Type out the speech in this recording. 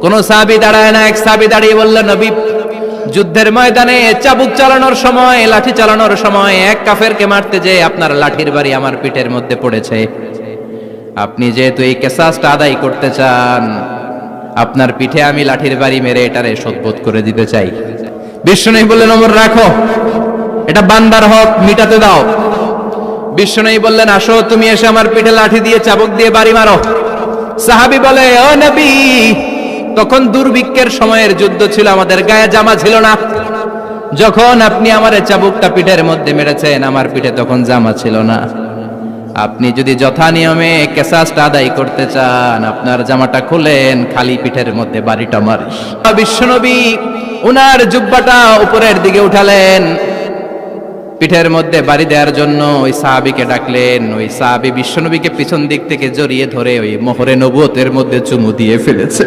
কোন সাহাবী দাঁড়ায় না, এক সাহাবী দাঁড়িয়ে বলল, নবী, যুদ্ধের ময়দানে চাবুক চালানোর সময়, লাঠি চালানোর সময় এক কাফেরকে মারতে যেয়ে আপনার লাঠির বাড়ি আমার পিঠের মধ্যে পড়েছে। আপনি যেহেতু এই কিসাসটা আদায় করতে চান, আপনার পিঠে আমি লাঠির বাড়ি মেরে এটারে শোধবোধ করে দিতে চাই। বিশ্বনবী বললেন, ওমর রাখো, এটা বান্দার হক, মিটাতে দাও। বিশ্বনবী বললেন, আসো, তুমি এসে আমার পিঠে লাঠি দিয়ে চাবুক দিয়ে বাড়ি মারো। সাহাবী বলে, ও নবী, তখন দুর্ভিক্ষের সময়ের যুদ্ধ ছিল, আমাদের গায়ে জামা ছিল না। যখন আপনি আমার চাবুকটা পিঠের মধ্যে মেরেছেন, আমার পিঠে তখন জামা ছিল না। আপনি যদি যথা নিয়মে কিসাসটা আদায় করতে চান, আপনার জামাটা খুলেন, খালি পিঠের মধ্যে বাড়িটা মারি। বিশ্বনবী উনার জুব্বাটা উপরের দিকে উঠালেন, পিঠের মধ্যে বাড়ি দেওয়ার জন্য ওই সাহাবীকে ডাকলেন। ওই সাহাবী বিশ্বনবীকে পিছন দিক থেকে জড়িয়ে ধরে ওই মোহরে নবুয়তের মধ্যে চুমু দিয়ে ফেলেছে।